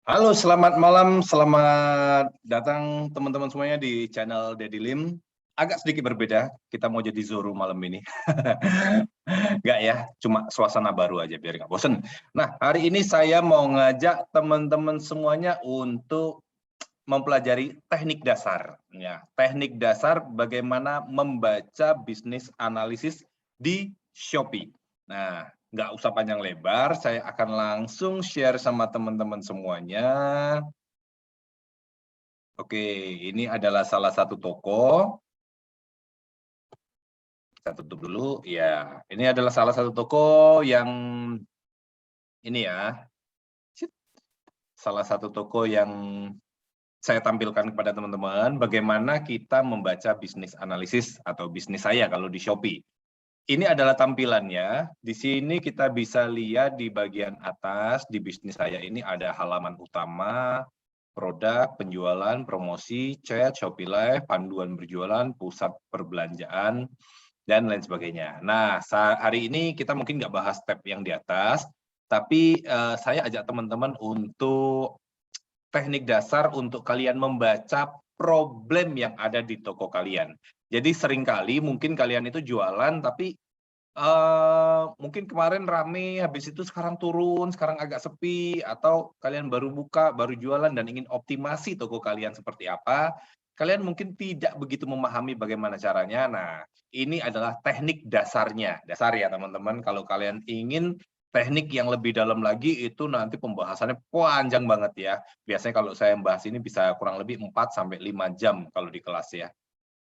Halo, selamat malam, selamat datang teman-teman semuanya di channel Daddy Lim. Agak sedikit berbeda, kita mau jadi Zoro malam ini. Enggak ya, cuma suasana baru aja biar nggak bosen. Nah, hari ini saya mau ngajak teman-teman semuanya untuk mempelajari teknik dasar. Ya, teknik dasar bagaimana membaca bisnis analisis di Shopee. Nah, nggak usah panjang lebar, saya akan langsung share sama teman-teman semuanya. Oke, ini adalah salah satu toko. Kita tutup dulu. Ya, ini adalah salah satu toko yang ini ya. Salah satu toko yang saya tampilkan kepada teman-teman bagaimana kita membaca bisnis analisis atau bisnis saya kalau di Shopee. Ini adalah tampilannya. Di sini kita bisa lihat di bagian atas di bisnis saya ini ada halaman utama, produk, penjualan, promosi, chat, Shopee Live, panduan berjualan, pusat perbelanjaan, dan lain sebagainya. Nah, hari ini kita mungkin nggak bahas tab yang di atas, tapi saya ajak teman-teman untuk teknik dasar untuk kalian membaca problem yang ada di toko kalian. Jadi seringkali mungkin kalian itu jualan, tapi mungkin kemarin rame, habis itu sekarang turun, sekarang agak sepi, atau kalian baru buka, baru jualan dan ingin optimasi toko kalian seperti apa, kalian mungkin tidak begitu memahami bagaimana caranya. Nah, ini adalah teknik dasarnya. Dasar ya teman-teman, kalau kalian ingin teknik yang lebih dalam lagi itu nanti pembahasannya panjang banget ya. Biasanya kalau saya membahas ini bisa kurang lebih 4-5 jam kalau di kelas ya.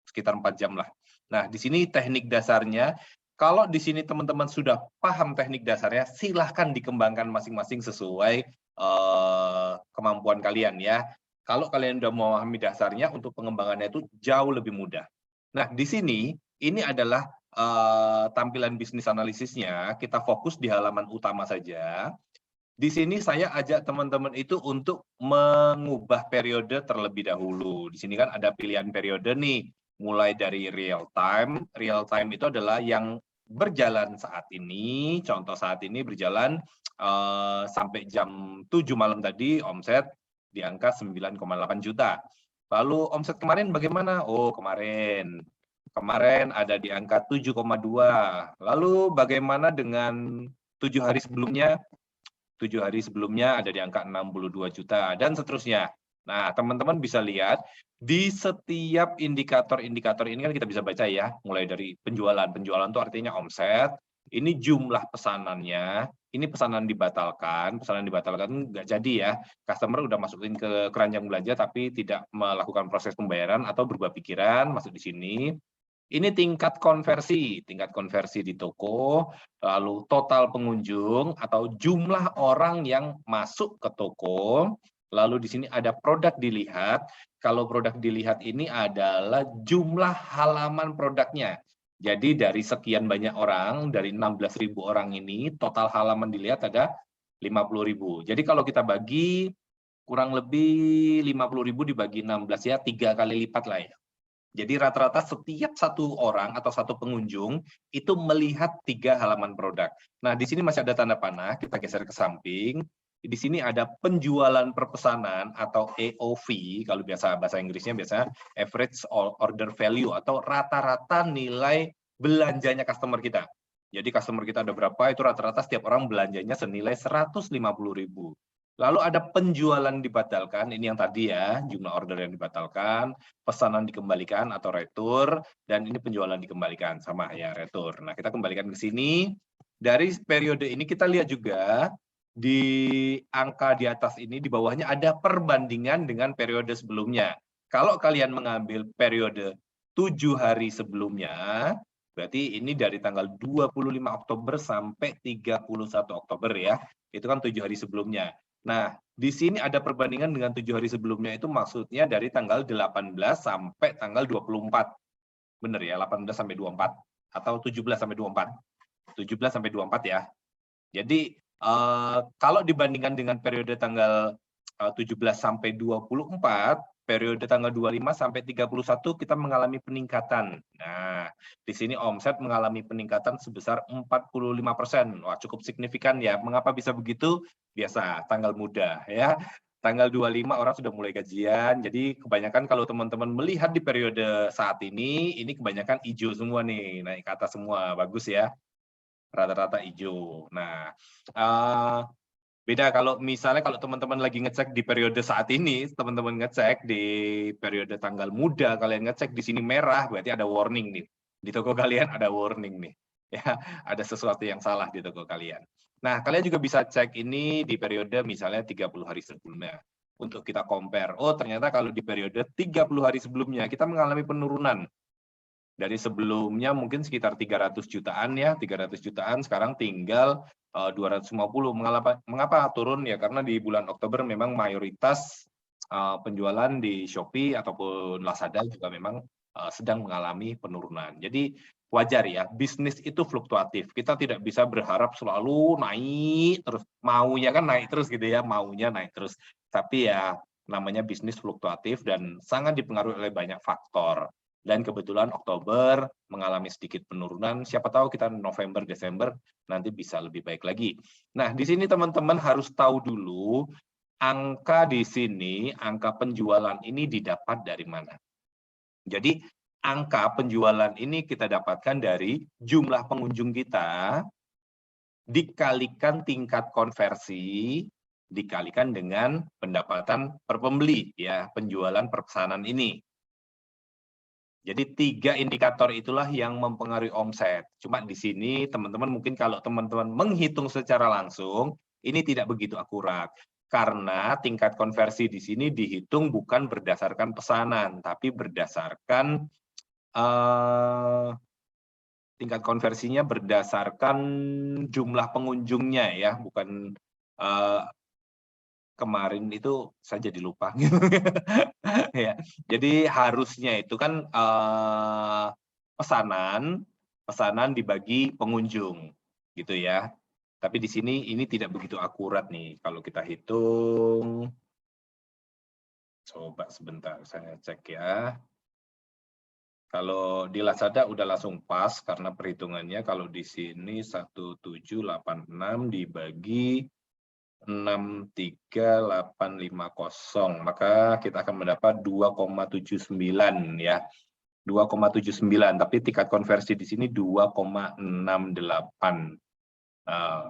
Sekitar 4 jam lah. Nah, di sini teknik dasarnya, kalau di sini teman-teman sudah paham teknik dasarnya, silahkan dikembangkan masing-masing sesuai kemampuan kalian ya. Kalau kalian sudah memahami dasarnya, untuk pengembangannya itu jauh lebih mudah. Nah, di sini ini adalah tampilan bisnis analisisnya. Kita fokus di halaman utama saja. Di sini saya ajak teman-teman itu untuk mengubah periode terlebih dahulu. Di sini kan ada pilihan periode nih, mulai dari real time. Real time itu adalah yang berjalan saat ini. Contoh saat ini berjalan sampai jam 7 malam tadi, omset di angka 9,8 juta. Lalu omset kemarin bagaimana? Oh, kemarin ada di angka 7,2. Lalu bagaimana dengan 7 hari sebelumnya? 7 hari sebelumnya ada di angka 62 juta, dan seterusnya. Nah, teman-teman bisa lihat, di setiap indikator-indikator ini kan kita bisa baca ya, mulai dari penjualan. Penjualan itu artinya omset, ini jumlah pesanannya, ini pesanan dibatalkan nggak jadi ya, customer udah masukin ke keranjang belanja tapi tidak melakukan proses pembayaran atau berubah pikiran, masuk di sini. Ini tingkat konversi di toko, lalu total pengunjung atau jumlah orang yang masuk ke toko, lalu di sini ada produk dilihat. Kalau produk dilihat ini adalah jumlah halaman produknya. Jadi dari sekian banyak orang, dari 16.000 orang ini, total halaman dilihat ada 50.000. Jadi kalau kita bagi, kurang lebih 50.000 dibagi 16 ya, 3 kali lipat lah ya. Jadi rata-rata setiap satu orang atau satu pengunjung itu melihat 3 halaman produk. Nah, di sini masih ada tanda panah, kita geser ke samping. Di sini ada penjualan per pesanan atau AOV, kalau biasa bahasa Inggrisnya biasa average order value atau rata-rata nilai belanjanya customer kita. Jadi customer kita ada berapa, itu rata-rata setiap orang belanjanya senilai 150.000. Lalu ada penjualan dibatalkan, ini yang tadi ya, jumlah order yang dibatalkan, pesanan dikembalikan atau retur, dan ini penjualan dikembalikan, sama ya, retur. Nah, kita kembalikan ke sini. Dari periode ini kita lihat juga di angka di atas ini, di bawahnya ada perbandingan dengan periode sebelumnya. Kalau kalian mengambil periode 7 hari sebelumnya, berarti ini dari tanggal 25 Oktober sampai 31 Oktober ya. Itu kan 7 hari sebelumnya. Nah, di sini ada perbandingan dengan 7 hari sebelumnya, itu maksudnya dari tanggal 18 sampai tanggal 24. Benar ya, 18 sampai 24 atau 17 sampai 24. 17 sampai 24 ya. Jadi kalau dibandingkan dengan periode tanggal 17 sampai 24, periode tanggal 25 sampai 31 kita mengalami peningkatan. Nah, di sini omset mengalami peningkatan sebesar 45%. Wah, cukup signifikan ya. Mengapa bisa begitu? Biasa, tanggal muda ya. Tanggal 25 orang sudah mulai gajian, jadi kebanyakan kalau teman-teman melihat di periode saat ini kebanyakan hijau semua nih, naik ke atas semua, bagus ya, rata-rata hijau. Nah, beda kalau misalnya kalau teman-teman lagi ngecek di periode saat ini, teman-teman ngecek di periode tanggal muda, kalian ngecek di sini merah, berarti ada warning nih. Di toko kalian ada warning nih. Ya, ada sesuatu yang salah di toko kalian. Nah, kalian juga bisa cek ini di periode misalnya 30 hari sebelumnya. Untuk kita compare, oh ternyata kalau di periode 30 hari sebelumnya, kita mengalami penurunan. Dari sebelumnya mungkin sekitar 300 jutaan ya, 300 jutaan, sekarang tinggal 250. Mengapa turun? Ya karena di bulan Oktober memang mayoritas penjualan di Shopee ataupun Lazada juga memang sedang mengalami penurunan. Jadi wajar ya, bisnis itu fluktuatif. Kita tidak bisa berharap selalu naik terus. Maunya kan naik terus gitu ya, maunya naik terus. Tapi ya namanya bisnis fluktuatif dan sangat dipengaruhi oleh banyak faktor. Dan kebetulan Oktober mengalami sedikit penurunan, siapa tahu kita November, Desember nanti bisa lebih baik lagi. Nah, di sini teman-teman harus tahu dulu angka di sini, angka penjualan ini didapat dari mana. Jadi, angka penjualan ini kita dapatkan dari jumlah pengunjung kita dikalikan tingkat konversi dikalikan dengan pendapatan per pembeli ya, penjualan per pesanan ini. Jadi 3 indikator itulah yang mempengaruhi omset. Cuma di sini teman-teman mungkin kalau teman-teman menghitung secara langsung, ini tidak begitu akurat. Karena tingkat konversi di sini dihitung bukan berdasarkan pesanan, tapi berdasarkan tingkat konversinya berdasarkan jumlah pengunjungnya ya, bukan kemarin itu saya jadi lupa gitu. Ya, jadi harusnya itu kan pesanan dibagi pengunjung gitu ya. Tapi di sini ini tidak begitu akurat nih kalau kita hitung. Coba sebentar saya cek ya. Kalau di Lazada udah langsung pas karena perhitungannya kalau di sini 1786 dibagi 63850, maka kita akan mendapat 2,79 ya. 2,79, tapi tingkat konversi di sini 2,68.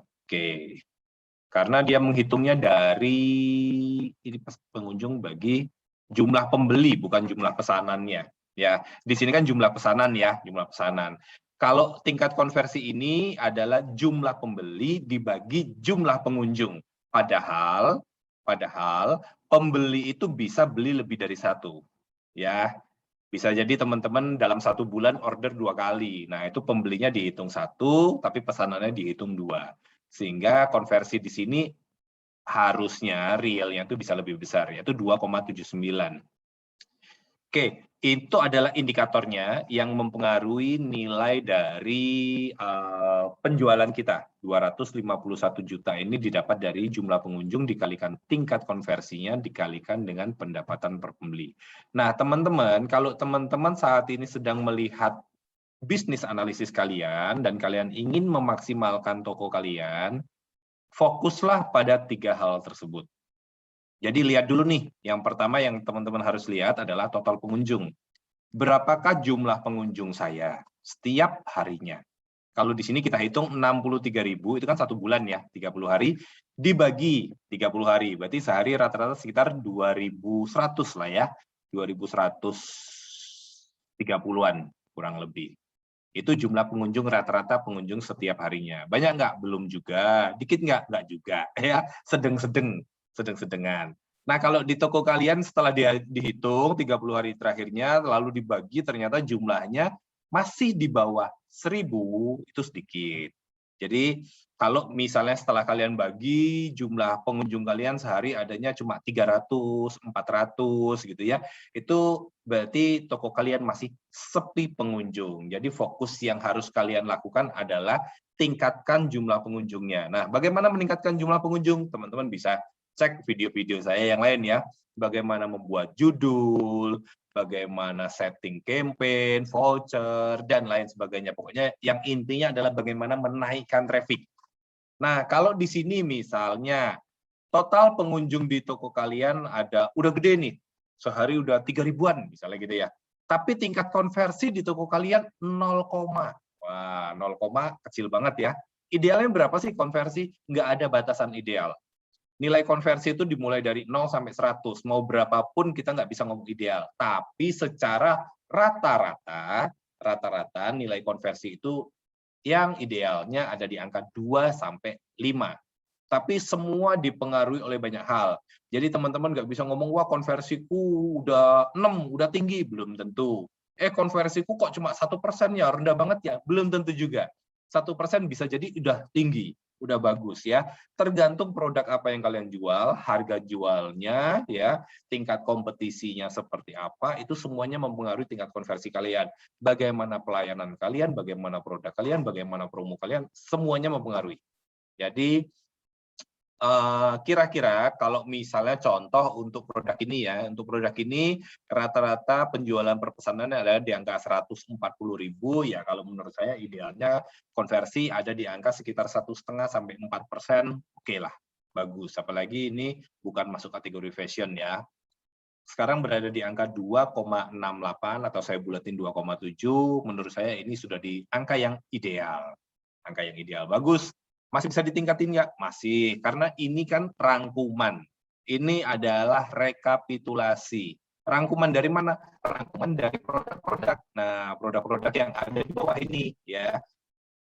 Oke. Karena dia menghitungnya dari ini pengunjung bagi jumlah pembeli bukan jumlah pesanannya. Ya, di sini kan jumlah pesanan ya, jumlah pesanan. Kalau tingkat konversi ini adalah jumlah pembeli dibagi jumlah pengunjung. Padahal pembeli itu bisa beli lebih dari satu. Ya, bisa jadi teman-teman dalam 1 bulan order 2 kali. Nah, itu pembelinya dihitung 1, tapi pesanannya dihitung 2. Sehingga konversi di sini harusnya realnya itu bisa lebih besar, yaitu 2,79. Oke, itu adalah indikatornya yang mempengaruhi nilai dari penjualan kita. 251 juta ini didapat dari jumlah pengunjung dikalikan tingkat konversinya dikalikan dengan pendapatan per pembeli. Nah, teman-teman, kalau teman-teman saat ini sedang melihat bisnis analisis kalian dan kalian ingin memaksimalkan toko kalian, fokuslah pada 3 hal tersebut. Jadi lihat dulu nih, yang pertama yang teman-teman harus lihat adalah total pengunjung. Berapakah jumlah pengunjung saya setiap harinya? Kalau di sini kita hitung 63.000, itu kan 1 bulan ya, 30 hari, dibagi 30 hari, berarti sehari rata-rata sekitar 2.100 lah ya, 2.130-an kurang lebih. Itu jumlah pengunjung rata-rata pengunjung setiap harinya. Banyak nggak? Belum juga. Dikit nggak? Nggak juga. Ya, sedang-sedengan. Nah, kalau di toko kalian setelah dihitung 30 hari terakhirnya, lalu dibagi ternyata jumlahnya masih di bawah 1.000, itu sedikit. Jadi, kalau misalnya setelah kalian bagi jumlah pengunjung kalian sehari adanya cuma 300, 400 gitu ya, itu berarti toko kalian masih sepi pengunjung. Jadi fokus yang harus kalian lakukan adalah tingkatkan jumlah pengunjungnya. Nah, bagaimana meningkatkan jumlah pengunjung? Teman-teman bisa cek video-video saya yang lain ya. Bagaimana membuat judul, bagaimana setting campaign, voucher, dan lain sebagainya. Pokoknya yang intinya adalah bagaimana menaikkan traffic. Nah, kalau di sini misalnya total pengunjung di toko kalian udah gede nih, sehari udah 3 ribuan misalnya gitu ya. Tapi tingkat konversi di toko kalian 0, wah 0, kecil banget ya. Idealnya berapa sih konversi? Nggak ada batasan ideal. Nilai konversi itu dimulai dari 0 sampai 100. Mau berapapun kita nggak bisa ngomong ideal. Tapi secara rata-rata nilai konversi itu yang idealnya ada di angka 2 sampai 5. Tapi semua dipengaruhi oleh banyak hal. Jadi teman-teman nggak bisa ngomong, wah konversiku udah 6, udah tinggi. Belum tentu. Konversiku kok cuma 1% ya, rendah banget ya. Belum tentu juga. 1% bisa jadi udah tinggi, udah bagus ya. Tergantung produk apa yang kalian jual, harga jualnya, ya, tingkat kompetisinya seperti apa, itu semuanya mempengaruhi tingkat konversi kalian. Bagaimana pelayanan kalian, bagaimana produk kalian, bagaimana promo kalian, semuanya mempengaruhi. Jadi kira-kira kalau misalnya contoh untuk produk ini ya, untuk produk ini rata-rata penjualan per pesanan ada di angka 140.000 ya. Kalau menurut saya idealnya konversi ada di angka sekitar 1,5 sampai 4%, oke lah, bagus. Apalagi ini bukan masuk kategori fashion ya. Sekarang berada di angka 2,68 atau saya bulatin 2,7, menurut saya ini sudah di angka yang ideal. Angka yang ideal, bagus. Masih bisa ditingkatin nggak? Masih, karena ini kan rangkuman. Ini adalah rekapitulasi. Rangkuman dari mana? Rangkuman dari produk-produk. Nah, produk-produk yang ada di bawah ini ya.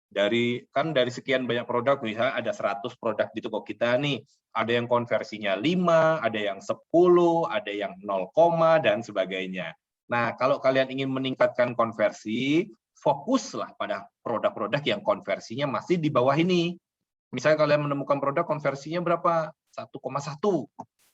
Dari sekian banyak produk, misalnya ada 100 produk di toko kita nih, ada yang konversinya 5, ada yang 10, ada yang 0, dan sebagainya. Nah, kalau kalian ingin meningkatkan konversi, fokuslah pada produk-produk yang konversinya masih di bawah ini. Misalnya kalian menemukan produk konversinya berapa? 1,1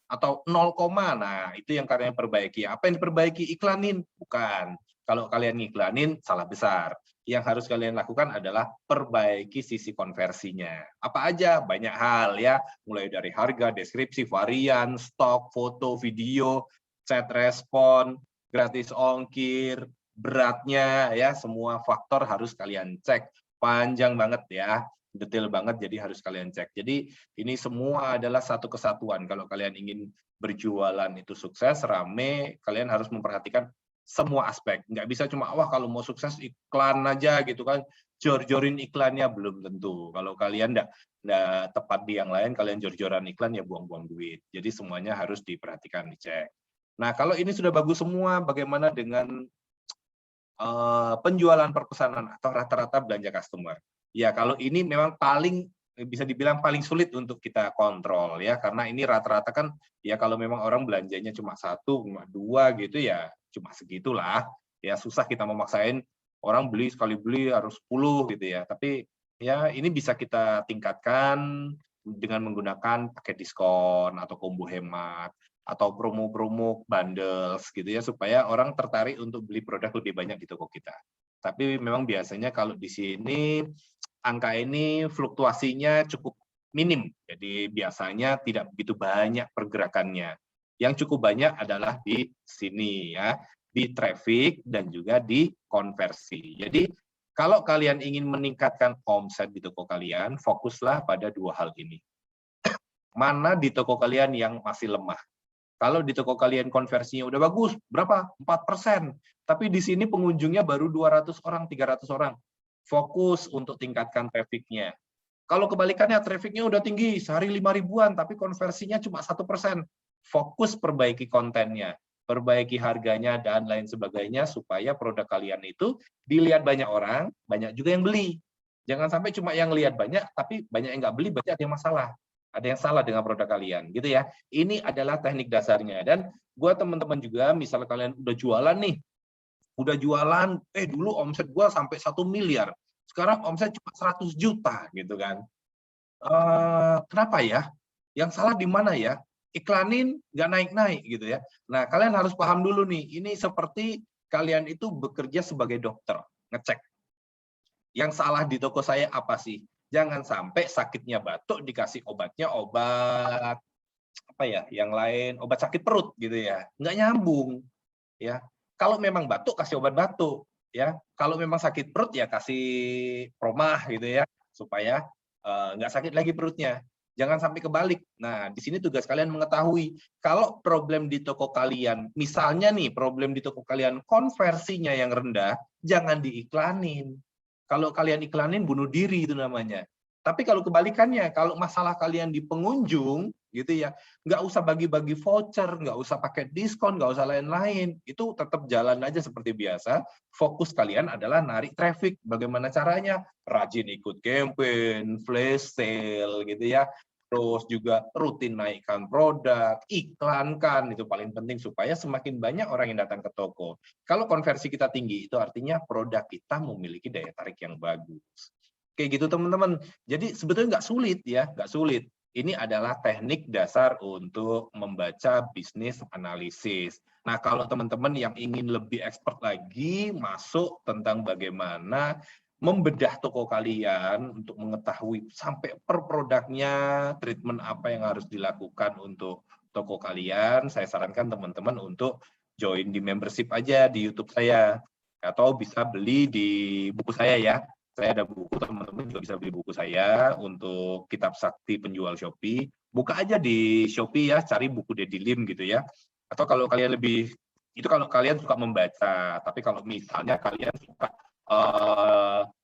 atau 0, nah itu yang kalian perbaiki. Apa yang diperbaiki? Iklanin? Bukan. Kalau kalian ngiklanin, salah besar. Yang harus kalian lakukan adalah perbaiki sisi konversinya. Apa aja? Banyak hal ya, mulai dari harga, deskripsi, varian, stok, foto, video, chat respon, gratis ongkir, beratnya ya, semua faktor harus kalian cek. Panjang banget ya, detail banget, jadi harus kalian cek. Jadi ini semua adalah satu kesatuan. Kalau kalian ingin berjualan itu sukses, rame, kalian harus memperhatikan semua aspek. Nggak bisa cuma, wah kalau mau sukses iklan aja gitu kan, jor-jorin iklannya, belum tentu. Kalau kalian nggak tepat di yang lain, kalian jor-joran iklan ya buang-buang duit. Jadi semuanya harus diperhatikan, dicek. Nah, kalau ini sudah bagus semua, bagaimana dengan penjualan per pesanan atau rata-rata belanja customer? Ya, kalau ini memang bisa dibilang paling sulit untuk kita kontrol ya, karena ini rata-rata kan ya kalau memang orang belanjanya cuma 1, cuma 2 gitu ya, cuma segitulah. Ya susah kita memaksain orang sekali beli harus 10 gitu ya. Tapi ya ini bisa kita tingkatkan dengan menggunakan paket diskon atau combo hemat atau promo-promo bundles gitu ya, supaya orang tertarik untuk beli produk lebih banyak di toko kita. Tapi memang biasanya kalau di sini angka ini fluktuasinya cukup minim, jadi biasanya tidak begitu banyak pergerakannya. Yang cukup banyak adalah di sini ya, di traffic dan juga di konversi. Jadi kalau kalian ingin meningkatkan omset di toko kalian, fokuslah pada 2 hal ini. Mana di toko kalian yang masih lemah? Kalau di toko kalian konversinya udah bagus, berapa? 4%. Tapi di sini pengunjungnya baru 200 orang, 300 orang. Fokus untuk tingkatkan traffic-nya. Kalau kebalikannya, traffic-nya udah tinggi, sehari 5 ribuan, tapi konversinya cuma 1%. Fokus perbaiki kontennya, perbaiki harganya, dan lain sebagainya, supaya produk kalian itu dilihat banyak orang, banyak juga yang beli. Jangan sampai cuma yang lihat banyak, tapi banyak yang nggak beli, banyak yang masalah. Ada yang salah dengan produk kalian, gitu ya. Ini adalah teknik dasarnya. Dan buat teman-teman juga, misalnya kalian udah jualan nih, dulu omset gua sampai 1 miliar, sekarang omset cuma 100 juta, gitu kan. Kenapa ya? Yang salah di mana ya? Iklanin nggak naik-naik, gitu ya. Nah, kalian harus paham dulu nih, ini seperti kalian itu bekerja sebagai dokter, ngecek. Yang salah di toko saya apa sih? Jangan sampai sakitnya batuk dikasih obatnya obat apa ya, yang lain obat sakit perut gitu ya, nggak nyambung ya. Kalau memang batuk kasih obat batuk ya, kalau memang sakit perut ya kasih promah gitu ya, supaya nggak sakit lagi perutnya. Jangan sampai kebalik. Nah, di sini tugas kalian mengetahui kalau problem di toko kalian, misalnya nih problem di toko kalian konversinya yang rendah, jangan diiklanin. Kalau kalian iklanin bunuh diri itu namanya. Tapi kalau kebalikannya, kalau masalah kalian di pengunjung, gitu ya, nggak usah bagi-bagi voucher, nggak usah pakai diskon, nggak usah lain-lain. Itu tetap jalan aja seperti biasa. Fokus kalian adalah narik traffic. Bagaimana caranya? Rajin ikut campaign, flash sale, gitu ya. Terus juga rutin naikkan produk, iklankan, itu paling penting supaya semakin banyak orang yang datang ke toko. Kalau konversi kita tinggi, itu artinya produk kita memiliki daya tarik yang bagus. Kayak gitu teman-teman. Jadi sebetulnya nggak sulit ya, nggak sulit. Ini adalah teknik dasar untuk membaca bisnis analisis. Nah, kalau teman-teman yang ingin lebih expert lagi, masuk tentang bagaimana membedah toko kalian untuk mengetahui sampai per produknya, treatment apa yang harus dilakukan untuk toko kalian, saya sarankan teman-teman untuk join di membership aja di YouTube saya. Atau bisa beli di buku saya ya. Saya ada buku, teman-teman juga bisa beli buku saya untuk Kitab Sakti Penjual Shopee. Buka aja di Shopee ya, cari buku Dedi Lim gitu ya. Atau kalau kalian lebih, itu kalau kalian suka membaca. Tapi kalau misalnya kalian suka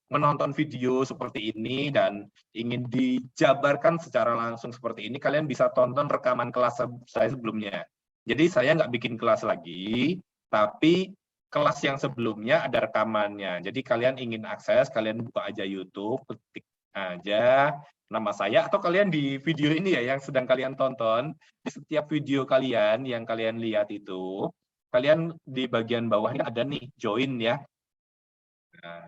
menonton video seperti ini dan ingin dijabarkan secara langsung seperti ini, kalian bisa tonton rekaman kelas saya sebelumnya. Jadi saya nggak bikin kelas lagi, tapi kelas yang sebelumnya ada rekamannya. Jadi kalian ingin akses, kalian buka aja YouTube, ketik aja nama saya, atau kalian di video ini ya yang sedang kalian tonton, di setiap video kalian yang kalian lihat itu, kalian di bagian bawahnya ada nih join ya. Nah,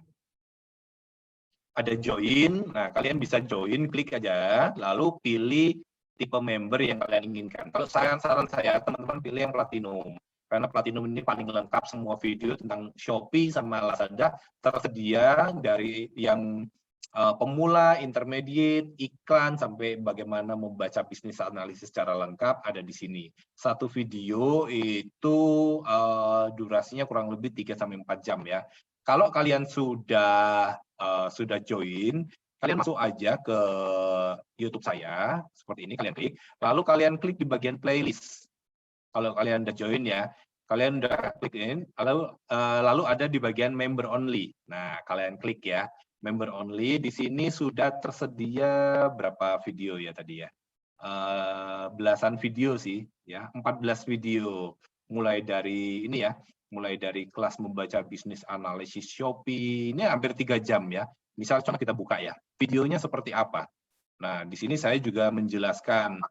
ada join, nah kalian bisa join, klik aja, lalu pilih tipe member yang kalian inginkan. Kalau saran saya, teman-teman pilih yang platinum. Karena platinum ini paling lengkap, semua video tentang Shopee sama Lazada tersedia dari yang pemula, intermediate, iklan, sampai bagaimana membaca bisnis analisis secara lengkap ada di sini. Satu video itu durasinya kurang lebih 3-4 jam ya. Kalau kalian sudah join, kalian masuk aja ke YouTube saya, seperti ini kalian klik, lalu kalian klik di bagian playlist. Kalau kalian udah join ya, kalian udah klik in, lalu ada di bagian member only. Nah, kalian klik ya, member only. Di sini sudah tersedia berapa video ya tadi ya? Belasan video sih, ya, 14 video. Mulai dari ini ya, mulai dari kelas membaca bisnis analisis Shopee, ini hampir 3 jam ya. Misal coba kita buka ya, videonya seperti apa. Nah, di sini saya juga menjelaskan.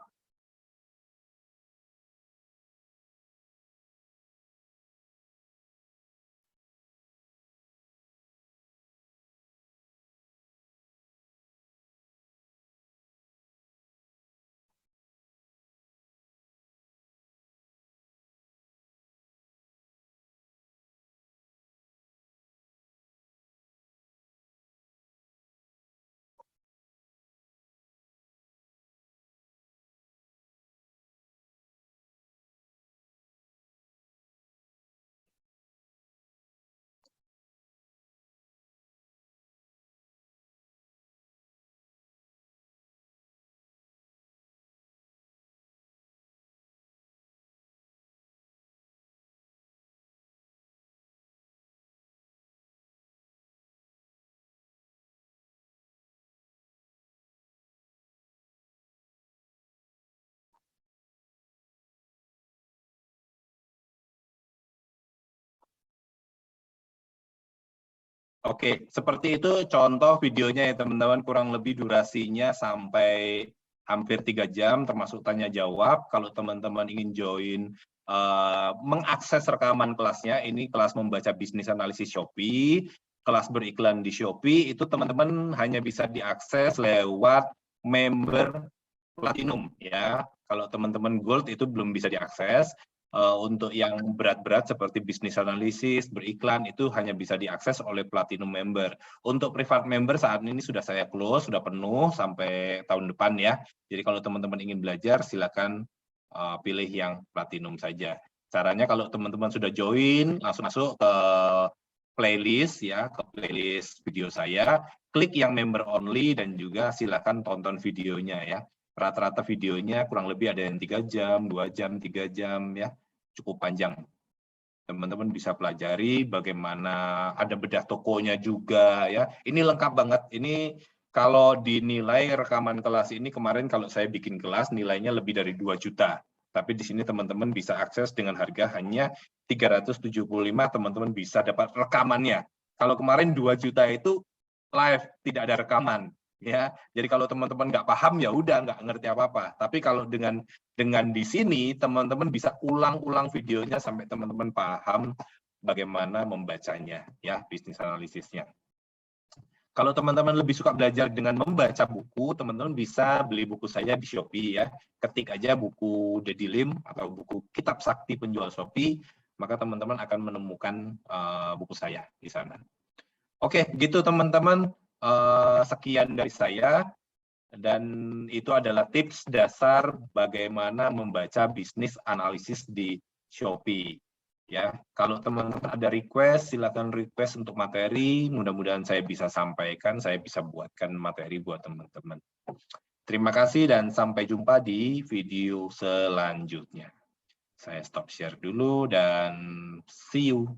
Oke, seperti itu contoh videonya ya teman-teman, kurang lebih durasinya sampai hampir 3 jam, termasuk tanya jawab. Kalau teman-teman ingin join, mengakses rekaman kelasnya, ini kelas membaca bisnis analisis Shopee, kelas beriklan di Shopee, itu teman-teman hanya bisa diakses lewat member platinum ya. Kalau teman-teman gold itu belum bisa diakses. Untuk yang berat-berat seperti bisnis analisis, beriklan, itu hanya bisa diakses oleh platinum member. Untuk private member saat ini sudah saya close, sudah penuh sampai tahun depan ya. Jadi kalau teman-teman ingin belajar, silakan pilih yang platinum saja. Caranya kalau teman-teman sudah join, langsung masuk ke playlist ya, ke playlist video saya, klik yang member only dan juga silakan tonton videonya ya. Rata-rata videonya kurang lebih ada yang 3 jam, 2 jam, 3 jam ya, cukup panjang. Teman-teman bisa pelajari bagaimana ada bedah tokonya juga ya. Ini lengkap banget. Ini kalau dinilai rekaman kelas ini kemarin kalau saya bikin kelas nilainya lebih dari 2 juta. Tapi di sini teman-teman bisa akses dengan harga hanya 375, teman-teman bisa dapat rekamannya. Kalau kemarin 2 juta itu live, tidak ada rekaman ya. Jadi kalau teman-teman nggak paham ya udah nggak ngerti apa-apa. Tapi kalau dengan di sini teman-teman bisa ulang-ulang videonya sampai teman-teman paham bagaimana membacanya ya, bisnis analisisnya. Kalau teman-teman lebih suka belajar dengan membaca buku, teman-teman bisa beli buku saya di Shopee ya. Ketik aja buku Deddy Lim atau buku Kitab Sakti Penjual Shopee, maka teman-teman akan menemukan buku saya di sana. Oke, gitu teman-teman. Sekian dari saya. Dan itu adalah tips dasar bagaimana membaca bisnis analisis di Shopee. Ya, kalau teman-teman ada request, silakan request untuk materi. Mudah-mudahan saya bisa sampaikan, saya bisa buatkan materi buat teman-teman. Terima kasih dan sampai jumpa di video selanjutnya. Saya stop share dulu dan see you.